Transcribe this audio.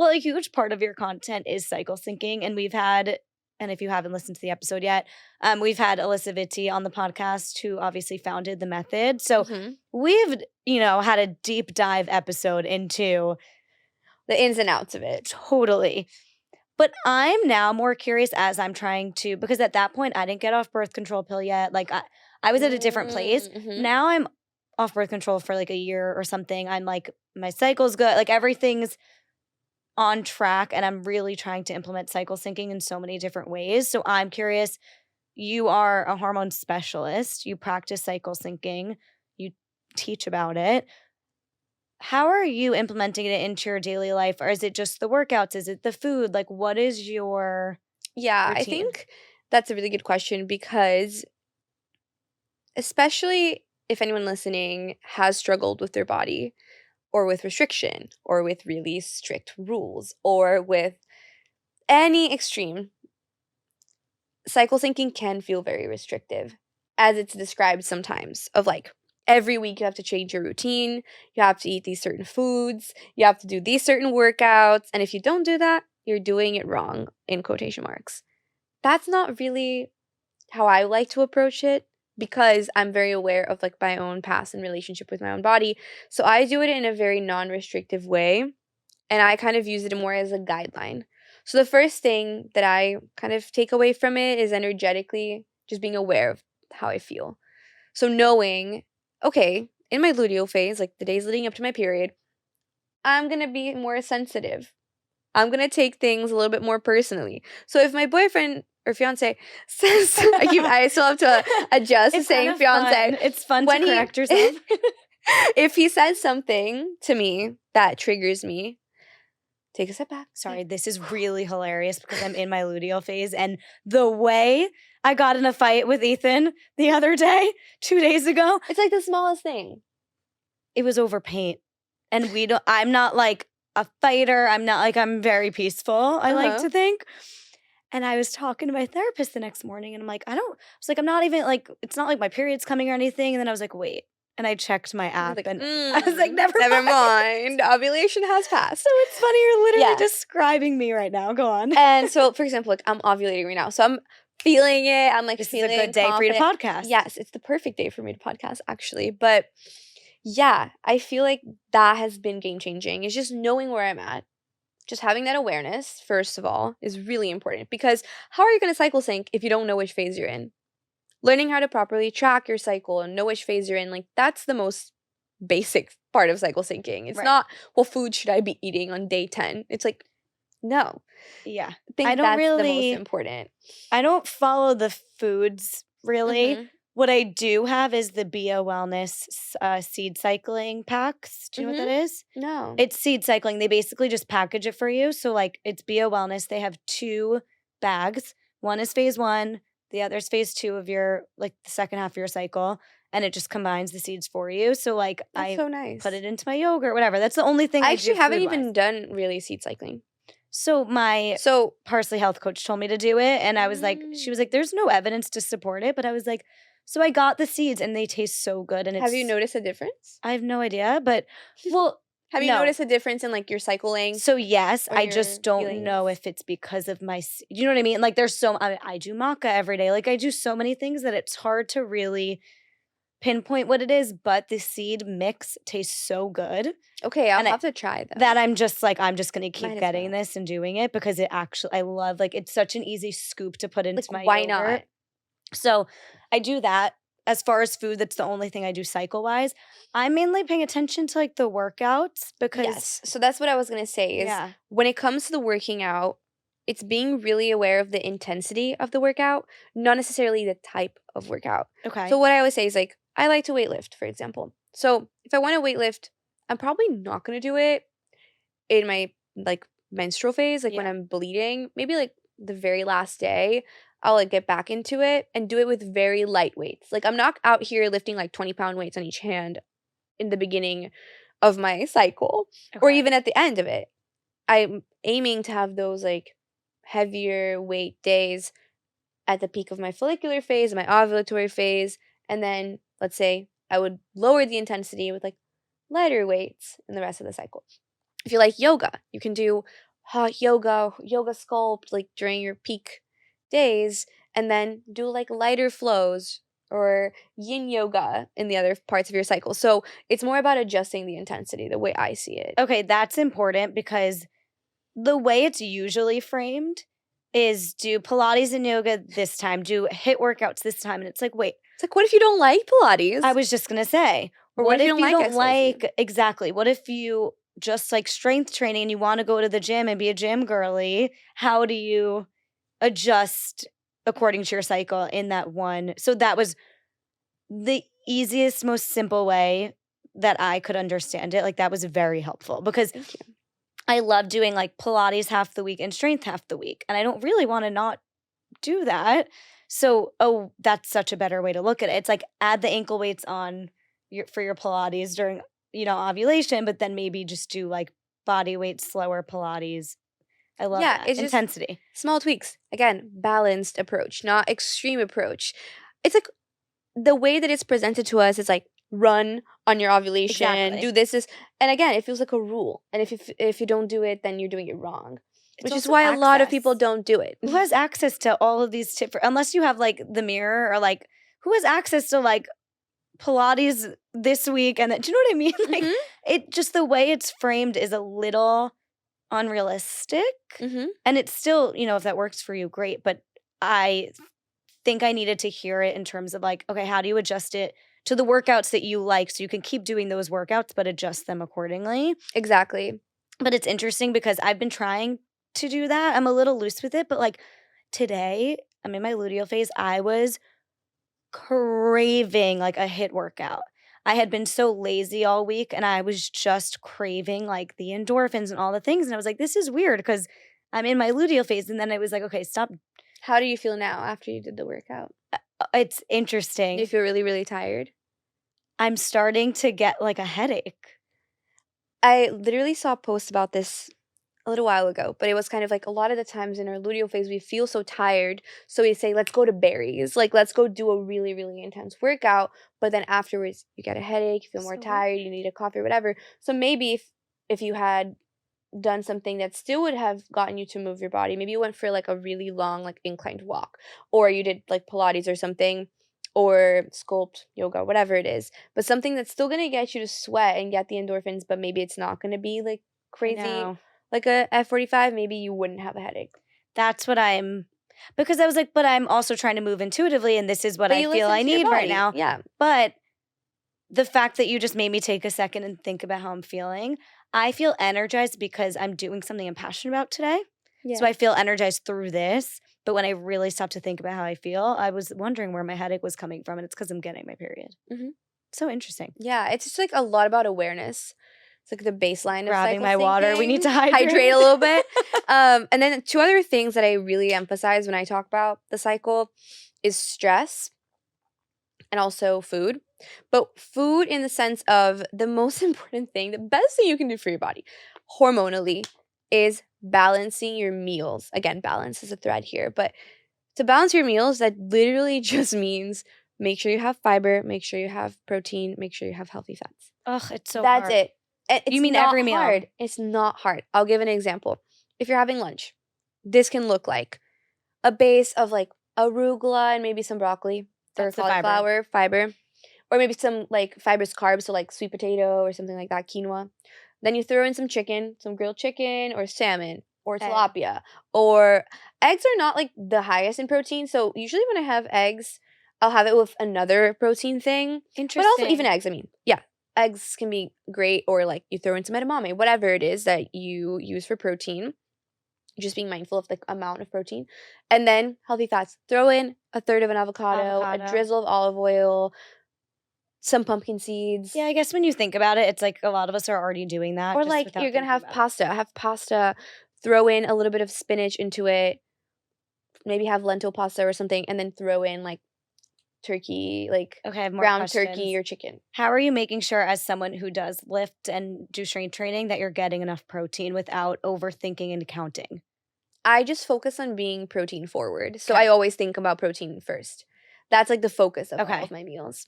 well, a huge part of your content is cycle syncing. And we've had, and if you haven't listened to the episode yet, we've had Alyssa Vitti on the podcast, who obviously founded the method. So we've, had a deep dive episode into the ins and outs of it. Totally. But I'm now more curious as I'm trying to, because at that point I didn't get off birth control pill yet. Like I was at a different place. Now I'm off birth control for like a year or something. I'm like, my cycle's good. Like everything's on track, and I'm really trying to implement cycle syncing in so many different ways. So I'm curious, you are a hormone specialist. You practice cycle syncing. You teach about it. How are you implementing it into your daily life? Or is it just the workouts? Is it the food? Like, what is your routine? I think that's a really good question, because especially if anyone listening has struggled with their body or with restriction or with really strict rules or with any extreme, cycle syncing can feel very restrictive, as it's described sometimes, of like, every week you have to change your routine, you have to eat these certain foods, you have to do these certain workouts, and if you don't do that, you're doing it wrong, in quotation marks. That's not really how I like to approach it, because I'm very aware of like my own past and relationship with my own body. So I do it in a very non-restrictive way, and I kind of use it more as a guideline. So the first thing that I kind of take away from it is energetically just being aware of how I feel. So knowing, okay, in my luteal phase, like the days leading up to my period, I'm going to be more sensitive. I'm going to take things a little bit more personally. So if my boyfriend or fiance says, I still have to adjust to saying fiance. Fun. It's fun to correct yourself. If he says something to me that triggers me, take a step back. Sorry, this is really hilarious because I'm in my luteal phase, and the way I got in a fight with Ethan the other day, 2 days ago. It's like the smallest thing. It was over paint. And I'm not like a fighter. I'm very peaceful, I like to think. And I was talking to my therapist the next morning, and I'm like, I'm not even like, it's not like my period's coming or anything. And then I was like, wait. And I checked my app, and I was like, never mind. Ovulation has passed. So it's funny, you're literally describing me right now. Go on. And so, for example, like I'm ovulating right now. So I'm feeling it. I'm like, this feeling is a good day for you to podcast. Yes, it's the perfect day for me to podcast, actually. But yeah, I feel like that has been game-changing. It's just knowing where I'm at. Just having that awareness, first of all, is really important. Because how are you going to cycle sync if you don't know which phase you're in? Learning how to properly track your cycle and know which phase you're in, like that's the most basic part of cycle syncing. It's not, what food should I be eating on day 10? It's like, no. Yeah. I think that's the most important. I don't follow the foods, really. What I do have is the Bio Wellness seed cycling packs. Do you know what that is? No. It's seed cycling. They basically just package it for you. So like it's Bio Wellness. They have 2 bags. One is phase 1. The other is phase 2 of your, like the second half of your cycle. And it just combines the seeds for you. So like that's so nice. Put it into my yogurt, whatever. That's the only thing I actually haven't even done really seed cycling. So my Parsley health coach told me to do it. And I was like, she was like, there's no evidence to support it. But I was like, so I got the seeds and they taste so good. And have you noticed a difference? I have no idea. But have you noticed a difference in like your cycling? So yes, I just don't know if it's because of you know what I mean? Like there's I do maca every day. Like I do so many things that it's hard to really pinpoint what it is, but the seed mix tastes so good. Okay, I'll have to try that. That I'm just going to keep getting this and doing it because it actually, I love, like it's such an easy scoop to put into my why yogurt. not? So I do that. As far as food, that's the only thing I do cycle-wise. I'm mainly paying attention to like the workouts because... Yes, so that's what I was going to say is when it comes to the working out, it's being really aware of the intensity of the workout, not necessarily the type of workout. Okay. So what I always say is like, I like to weightlift, for example. So if I want to weightlift, I'm probably not going to do it in my like menstrual phase, like when I'm bleeding. Maybe like the very last day, I'll like get back into it and do it with very light weights. Like I'm not out here lifting like 20-pound weights on each hand in the beginning of my cycle or even at the end of it. I'm aiming to have those like heavier weight days at the peak of my follicular phase, my ovulatory phase, and then let's say I would lower the intensity with like lighter weights in the rest of the cycle. If you like yoga, you can do hot yoga sculpt like during your peak days, and then do like lighter flows or yin yoga in the other parts of your cycle. So it's more about adjusting the intensity, the way I see it. Okay, that's important because the way it's usually framed is do Pilates and yoga this time, do HIIT workouts this time. And it's like, wait. It's like, what if you don't like Pilates? I was just going to say. Or what if you don't like exactly. What if you just like strength training and you want to go to the gym and be a gym girly? How do you adjust according to your cycle in that one? So that was the easiest, most simple way that I could understand it. Like that was very helpful because Thank you. I love doing like Pilates half the week and strength half the week. And I don't really want to not do that. So, that's such a better way to look at it. It's like add the ankle weights on for your Pilates during, ovulation, but then maybe just do like body weight, slower Pilates. I love that. It's intensity. Small tweaks. Again, balanced approach, not extreme approach. It's like the way that it's presented to us is like run on your ovulation, do this, and again, it feels like a rule. And if you don't do it, then you're doing it wrong. Which is why a lot of people don't do it. Who has access to all of these tips? Unless you have like the mirror or like who has access to like Pilates this week and that? Do you know what I mean? Like it just the way it's framed is a little unrealistic. And it's still, if that works for you, great. But I think I needed to hear it in terms of like, okay, how do you adjust it to the workouts that you like so you can keep doing those workouts but adjust them accordingly? Exactly. But it's interesting because I've been trying to do that. I'm a little loose with it, but like today, I'm in my luteal phase. I was craving like a HIIT workout. I had been so lazy all week and I was just craving like the endorphins and all the things. And I was like, this is weird because I'm in my luteal phase. And then I was like, okay, stop. How do you feel now after you did the workout? It's interesting. Do you feel really, really tired? I'm starting to get like a headache. I literally saw a post about this a little while ago, but it was kind of like a lot of the times in our luteal phase, we feel so tired. So we say, let's go to berries. Like, let's go do a really, really intense workout. But then afterwards, you get a headache, you feel more tired, you need a coffee or whatever. So maybe if you had done something that still would have gotten you to move your body, maybe you went for like a really long, like inclined walk, or you did like Pilates or something, or sculpt, yoga, whatever it is. But something that's still going to get you to sweat and get the endorphins, but maybe it's not going to be like crazy. Like a F45, maybe you wouldn't have a headache. That's what because I was like, but I'm also trying to move intuitively and this is what I feel I need right now. Yeah. But the fact that you just made me take a second and think about how I'm feeling, I feel energized because I'm doing something I'm passionate about today. Yeah. So I feel energized through this. But when I really stopped to think about how I feel, I was wondering where my headache was coming from. And it's because I'm getting my period. So interesting. Yeah. It's just like a lot about awareness. It's like the baseline of grabbing my thinking. water. We need to hydrate a little bit. And then two other things that I really emphasize when I talk about the cycle is stress and also food. But food in the sense of the most important thing, the best thing you can do for your body hormonally is balancing your meals. Again, balance is a thread here. But to balance your meals, that literally just means make sure you have fiber, make sure you have protein, make sure you have healthy fats. Ugh, it's so That's hard. it. You mean every meal? Hard. It's not hard. I'll give an example. If you're having lunch, this can look like a base of like arugula and maybe some broccoli or cauliflower fiber, or maybe some like fibrous carbs, so like sweet potato or something like that, quinoa. Then you throw in some chicken, some grilled chicken or salmon or tilapia. Or eggs are not like the highest in protein, so usually when I have eggs, I'll have it with another protein thing. Interesting. But also even eggs, eggs can be great, or like you throw in some edamame, whatever it is that you use for protein. Just being mindful of the amount of protein. And then healthy fats. Throw in a third of an avocado, a drizzle of olive oil, some pumpkin seeds. Yeah, I guess when you think about it, it's like a lot of us are already doing that. Or like you're going to have pasta. Have pasta, throw in a little bit of spinach into it. Maybe have lentil pasta or something, and then throw in like turkey, like ground turkey or chicken. How are you making sure, as someone who does lift and do strength training, that you're getting enough protein without overthinking and counting? I just focus on being protein forward. So I always think about protein first. That's like the focus of all of my meals.